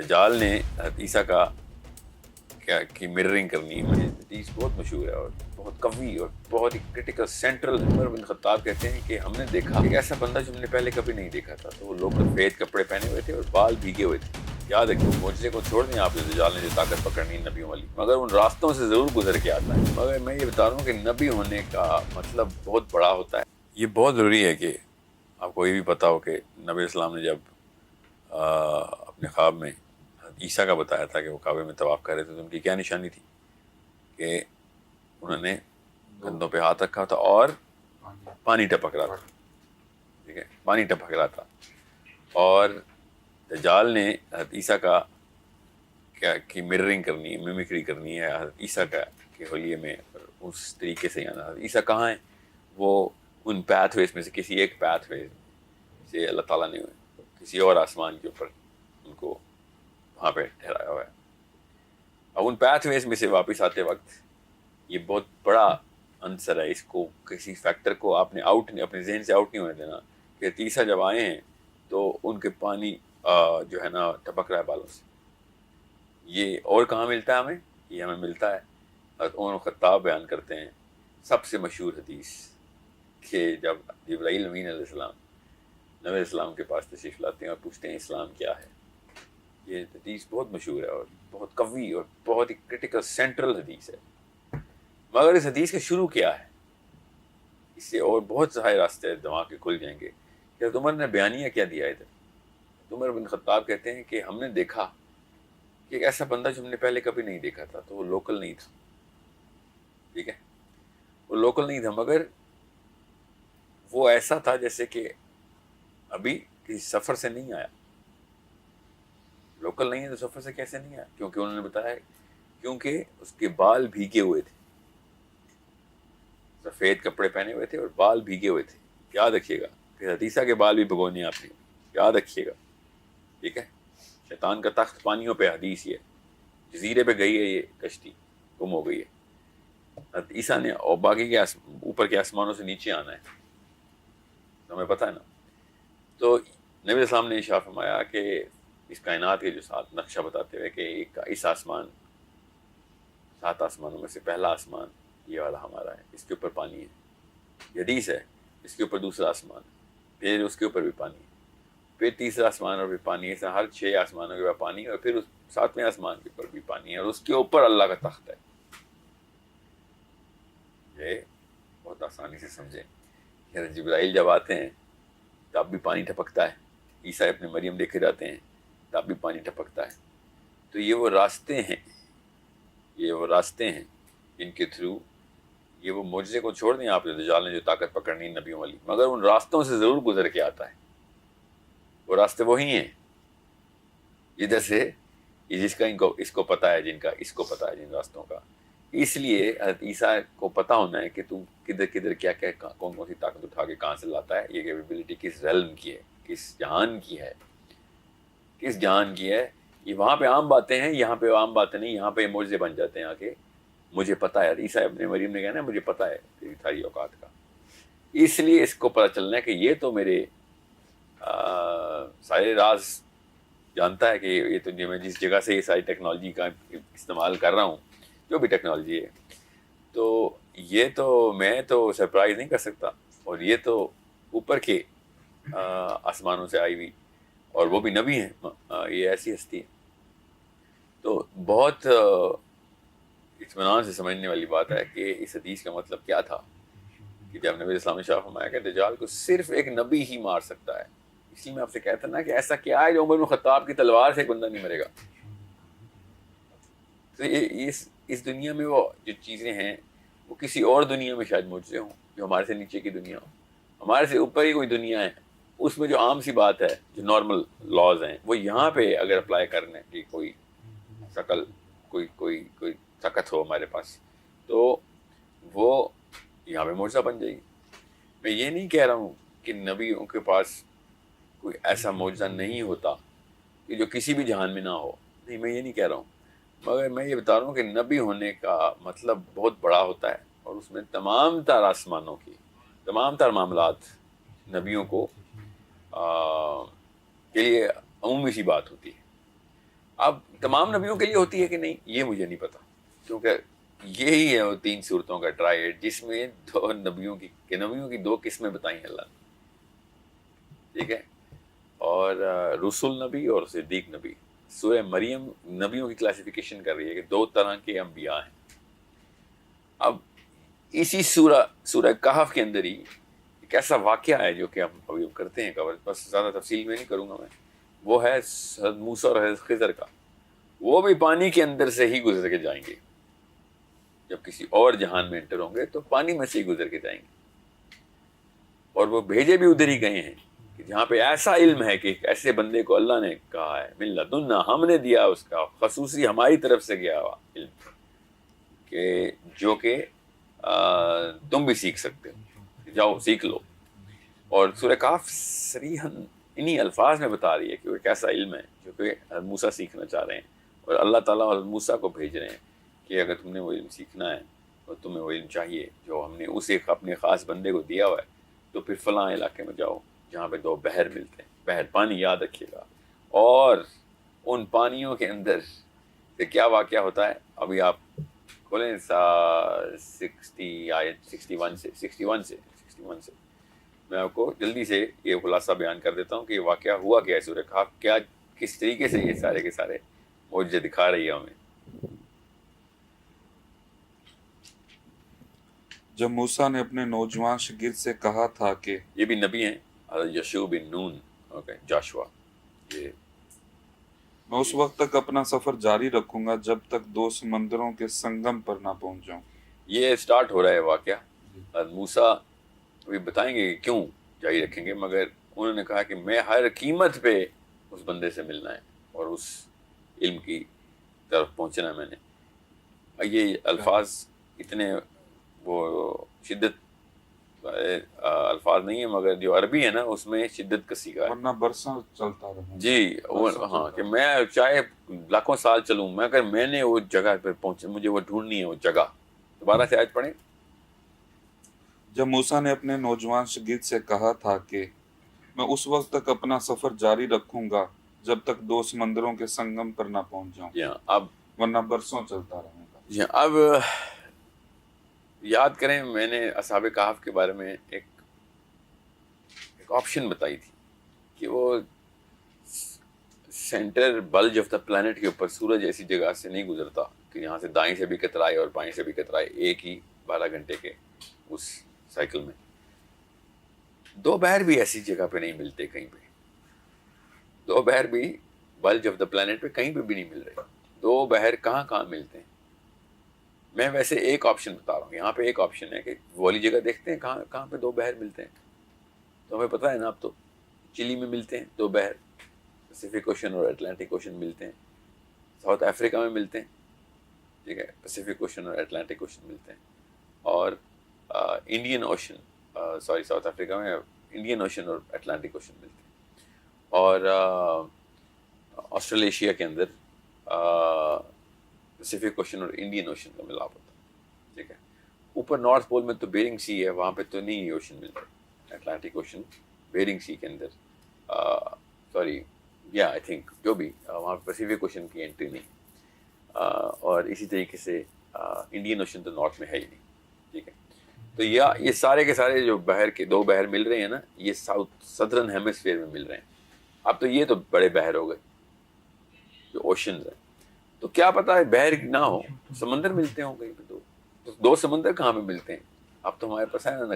دجال نے حضرت عیسیٰ کا کی مررنگ کرنی ہے. یہ حدیث بہت مشہور ہے اور بہت قوی اور بہت ہی کرٹیکل سینٹرل. عمر بن خطاب کہتے ہیں کہ ہم نے دیکھا ایک ایسا بندہ جو ہم نے پہلے کبھی نہیں دیکھا تھا. تو وہ لوگ سفید کپڑے پہنے ہوئے تھے اور بال بھیگے ہوئے تھے. یاد رکھو معجزے کو چھوڑ دیں آپ. دجال نے جو طاقت پکڑنی ہے نبیوں والی, مگر ان راستوں سے ضرور گزر کے آتا ہے. مگر میں یہ بتا رہا ہوں کہ نبی ہونے کا مطلب بہت بڑا ہوتا ہے. یہ بہت ضروری ہے کہ آپ کو یہ بھی پتا ہو کہ نبی اسلام نے جب اپنے خواب میں عیسیٰ کا بتایا تھا کہ وہ کعبے میں طواف کر رہے تھے تو ان کی کیا نشانی تھی کہ انہوں نے کندھوں پہ ہاتھ رکھا تھا اور پانی ٹپک رہا تھا. ٹھیک ہے, پانی ٹپک رہا تھا. اور دجال نے حضرت عیسیٰ کا کی مررنگ کرنی ہے, میمکری کرنی ہے حضرت عیسیٰ کا کے حلیے میں. اس طریقے سے آنا. حضرت عیسیٰ کہاں ہیں؟ وہ ان پیتھ ویز میں سے کسی ایک پیتھ ویز سے اللہ تعالیٰ نے کسی اور آسمان کے اوپر ان کو وہاں پہ ٹھہرایا ہوا ہے. اب ان پیتھ ویز میں سے واپس آتے وقت یہ بہت بڑا عنصر ہے. اس کو کسی فیکٹر کو آپ نے اپنے ذہن سے آؤٹ نہیں ہونے دینا کہ عیسیٰ جب آئے ہیں تو ان کے پانی جو ہے نا ٹپک رہا ہے بالوں سے. یہ اور کہاں ملتا ہے ہمیں؟ یہ ہمیں ملتا ہے حضرت عمر بن خطاب بیان کرتے ہیں سب سے مشہور حدیث کہ جب جبرائیل امین علیہ السلام نبی علیہ السلام کے پاس تشریف لاتے ہیں اور پوچھتے ہیں اسلام کیا ہے. یہ حدیث بہت مشہور ہے اور بہت قوی اور بہت ہی کرٹیکل سینٹرل حدیث ہے. مگر اس حدیث کا شروع کیا ہے؟ اس سے اور بہت سارے راستے دماغ کے کھل جائیں گے کہ حضرت عمر نے بیانیہ کیا دیا ہے ادھر. عمر بن خطاب کہتے ہیں کہ ہم نے دیکھا کہ ایک ایسا بندہ جو ہم نے پہلے کبھی نہیں دیکھا تھا. تو وہ لوکل نہیں تھا. ٹھیک ہے, وہ لوکل نہیں تھا مگر وہ ایسا تھا جیسے کہ ابھی کسی سفر سے نہیں آیا. لوکل نہیں ہے تو سفر سے کیسے نہیں آیا؟ کیونکہ انہوں نے بتایا کیونکہ اس کے بال بھیگے ہوئے تھے. سفید کپڑے پہنے ہوئے تھے اور بال بھیگے ہوئے تھے. یاد رکھیے گا کہ حضرت عیسیٰ کے بال بھی بھگونے آپ نے. یاد رکھیے گا. ٹھیک ہے, شیطان کا تخت پانیوں پہ. حدیث یہ جزیرے پہ گئی ہے, یہ کشتی گم ہو گئی ہے. حضرت عیسیٰ نے اور باقی کے اوپر کے آسمانوں سے نیچے آنا ہے, ہمیں پتہ ہے نا. تو نبی علیہ السلام نے ارشاد فرمایا کہ اس کائنات کے جو ساتھ نقشہ بتاتے ہوئے کہ اس آسمان 7 آسمانوں میں سے پہلا آسمان یہ والا ہمارا ہے, اس کے اوپر پانی ہے. یہ حدیث ہے. اس کے اوپر دوسرا آسمان, پھر اس کے اوپر بھی پانی, پھر تیسرا آسمان اور بھی پانی. ایسا ہر 6 آسمانوں کے اوپر پانی, اور پھر اس 7ویں آسمان کے اوپر بھی پانی ہے, اور اس کے اوپر اللہ کا تخت ہے. یہ بہت آسانی سے سمجھیں. جبرائیل جب آتے ہیں تب بھی پانی ٹپکتا ہے. عیسیٰ ابن مریم دیکھے جاتے ہیں تب بھی پانی ٹپکتا ہے. تو یہ وہ راستے ہیں, یہ وہ راستے ہیں جن کے تھرو یہ وہ معجزے کو چھوڑ دیں آپ. دجال نے جو طاقت پکڑنی ہے نبیوں والی, مگر ان راستوں سے ضرور گزر کے آتا ہے. وہ راستے وہی ہیں جدھر سے جس کا اس کو پتہ ہے, جن کا اس کو پتہ ہے, جن راستوں کا. اس لیے حضرت عیسیٰ کو پتہ ہونا ہے کہ تم کدھر کدھر کیا کیا کون کون سی طاقت اٹھا کے کہاں سے لاتا ہے. یہ کیپیبلٹی کس ریلم کی ہے, کس جہان کی ہے, کس جہان کی ہے. یہ وہاں پہ عام باتیں ہیں, یہاں پہ عام باتیں نہیں. یہاں پہ معجزے بن جاتے ہیں آگے. مجھے پتہ ہے, عیسیٰ ابن مریم نے کہنا ہے مجھے پتہ ہے تیری ساری اوقات کا. اس لیے اس کو پتہ چلنا ہے کہ یہ تو میرے سارے راز جانتا ہے کہ یہ تو میں جس جگہ سے یہ ساری ٹیکنالوجی کا استعمال کر رہا ہوں, جو بھی ٹیکنالوجی ہے, تو یہ تو میں تو سرپرائز نہیں کر سکتا. اور یہ تو اوپر کے آسمانوں سے آئی ہوئی, اور وہ بھی نبی ہیں. یہ ایسی ہستی ہے. تو بہت اطمینان سے سمجھنے والی بات ہے کہ اس حدیث کا مطلب کیا تھا کہ جب نبی اسلام نے فرمایا کہ دجال کو صرف ایک نبی ہی مار سکتا ہے. اسی میں آپ سے کہتا نا کہ ایسا کیا ہے جو عمر بن خطاب کی تلوار سے بندہ نہیں مرے گا. تو اس دنیا میں وہ جو چیزیں ہیں وہ کسی اور دنیا میں شاید معجزے ہوں, جو ہمارے سے نیچے کی دنیا ہو. ہمارے سے اوپر ہی کوئی دنیا ہے, اس میں جو عام سی بات ہے, جو نارمل لاز ہیں, وہ یہاں پہ اگر اپلائی کرنے کی کوئی شکل کوئی طاقت ہو ہمارے پاس, تو وہ یہاں پہ معجزہ بن جائے گی. میں یہ نہیں کہہ رہا ہوں کہ نبیوں کے پاس کوئی ایسا معجزہ نہیں ہوتا کہ جو کسی بھی جہان میں نہ ہو. نہیں, میں یہ نہیں کہہ رہا ہوں, مگر میں یہ بتا رہا ہوں کہ نبی ہونے کا مطلب بہت بڑا ہوتا ہے, اور اس میں تمام تر آسمانوں کی تمام تر معاملات نبیوں کو کے لیے عمومی سی بات ہوتی ہے. اب تمام نبیوں کے لیے ہوتی ہے کہ نہیں یہ مجھے نہیں پتا، کیونکہ یہی ہے وہ 3 صورتوں کا ٹرائیڈ جس میں نبیوں کی 2 قسمیں بتائیں اللہ نے، ٹھیک ہے، اور رسول نبی اور صدیق نبی۔ سورہ مریم نبیوں کی کلاسیفیکیشن کر رہی ہے کہ 2 طرح کے انبیاء ہیں۔ اب اسی سورہ کہف کے اندر ہی ایک ایسا واقعہ ہے جو کہ ہم ابھی کرتے ہیں کور، بس زیادہ تفصیل میں نہیں کروں گا میں، وہ ہے حضرت موسیٰ اور حضرت خضر کا۔ وہ بھی پانی کے اندر سے ہی گزر کے جائیں گے، جب کسی اور جہان میں انٹر ہوں گے تو پانی میں سے ہی گزر کے جائیں گے، اور وہ بھیجے بھی ادھر ہی گئے ہیں کہ جہاں پہ ایسا علم ہے کہ ایک ایسے بندے کو اللہ نے کہا ہے من لدنا، ہم نے دیا اس کا خصوصی ہماری طرف سے گیا ہوا علم، کہ جو کہ تم بھی سیکھ سکتے ہو، جاؤ سیکھ لو۔ اور سورہ کہف صریحاً انہی الفاظ میں بتا رہی ہے کہ وہ ایک ایسا علم ہے جو کہ حضرت موسیٰ سیکھنا چاہ رہے ہیں، اور اللہ تعالیٰ حضرت موسیٰ کو بھیج رہے ہیں کہ اگر تم نے وہ علم سیکھنا ہے اور تمہیں وہ علم چاہیے جو ہم نے اس ایک اپنے خاص بندے کو دیا ہوا ہے، تو پھر فلاں علاقے میں جاؤ جہاں پہ 2 بحر ملتے ہیں، بحر پانی یاد رکھیے گا، اور ان پانیوں کے اندر سے کیا واقعہ ہوتا ہے، ابھی آپ کھولیں 60 آیت 61 سے میں آپ کو جلدی سے یہ خلاصہ بیان کر دیتا ہوں کہ یہ واقعہ ہوا کیا ہے سورہ کہف، کیا کس طریقے سے یہ سارے کے سارے معجزے دکھا رہی ہے ہمیں۔ جب موسیٰ نے اپنے نوجوان شاگرد سے کہا تھا کہ یہ بھی نبی ہیں، حضرت یشوع بن نون، جاشوا، یہ میں اس وقت تک اپنا سفر جاری رکھوں گا جب تک 2 سمندروں کے سنگم پر نہ پہنچ جاؤں۔ یہ سٹارٹ ہو رہا ہے واقعہ۔ حضرت موسیٰ ابھی بتائیں گے کہ کیوں جاری رکھیں گے، مگر انہوں نے کہا کہ میں ہر قیمت پہ اس بندے سے ملنا ہے اور اس علم کی طرف پہنچنا ہے میں نے۔ یہ الفاظ اتنے وہ شدت الفاظ نہیں ہیں، مگر جو عربی ہے نا اس میں شدت کا سیکھا ہے۔ ورنہ برسوں چلتا رہوں۔ جی ہاں، کہ میں چاہے لاکھوں سال چلوں، مگر میں نے وہ جگہ پہ پہنچے، مجھے وہ ڈھونڈنی ہے وہ جگہ۔ دوبارہ سے آیت پڑھیں۔ جب موسیٰ نے اپنے نوجوان شاگرد سے کہا تھا کہ میں اس وقت تک اپنا سفر جاری رکھوں گا جب تک 2 سمندروں کے سنگم پر نہ پہنچ جاؤں، جی ہاں، اب ورنہ برسوں چلتا رہوں گا۔ جی ہاں، اب یاد کریں میں نے اصحاب کہف کے بارے میں ایک آپشن بتائی تھی کہ وہ centre bulge of the plant کے اوپر سورج ایسی جگہ سے نہیں گزرتا کہ یہاں سے دائیں سے بھی کترائے اور بائیں سے بھی کترائے ایک ہی 12 گھنٹے کے اس سائیکل میں۔ 2 بحر بھی ایسی جگہ پہ نہیں ملتے کہیں پہ، 2 بحر بھی بلج آف دا پلانٹ پہ کہیں پہ بھی نہیں مل رہے۔ 2 بحر کہاں کہاں ملتے ہیں؟ میں ویسے ایک آپشن بتا رہا ہوں، یہاں پہ ایک آپشن ہے کہ وہ والی جگہ دیکھتے ہیں کہاں کہاں پہ 2 بحر ملتے ہیں، تو ہمیں پتہ ہے نا، اب تو چلی میں ملتے ہیں 2 بحر، پیسیفک اوشن اور اٹلانٹک اوشن ملتے ہیں، ساؤتھ افریقہ میں ملتے ہیں، ٹھیک ہے، پیسیفک اوشن اور اٹلانٹک اوشن ملتے ہیں، اور انڈین اوشن، ساؤتھ افریقہ میں انڈین اوشن اور اٹلانٹک اوشن ملتے ہیں، اور آسٹریلیشیا کے اندر پیسیفک اوشن اور انڈین اوشن کا ملاپ ہوتا ہے، ٹھیک ہے۔ اوپر نارتھ پول میں تو بیرنگ سی ہے، وہاں پہ تو نہیں اوشن ملتا، اٹلانٹک اوشن بیرنگ سی کے اندر، آئی تھنک جو بھی وہاں پہ پیسیفک اوشن کی انٹری نہیں، اور اسی طریقے سے انڈین اوشن تو نارتھ میں ہے ہی نہیں، ٹھیک ہے۔ تو یہ سارے کے سارے جو بحر کے 2 بحر مل رہے ہیں نا، یہ سدرن ہیمسفیئر میں مل رہے ہیں۔ اب تو یہ تو بڑے بحر ہو گئے جو اوشنز ہیں، تو کیا پتا ہے بحر نہ ہو، سمندر ملتے ہوں کہیں پہ، 2 سمندر کہاں پہ ملتے ہیں؟ اب تو ہمارے پاس ہے نا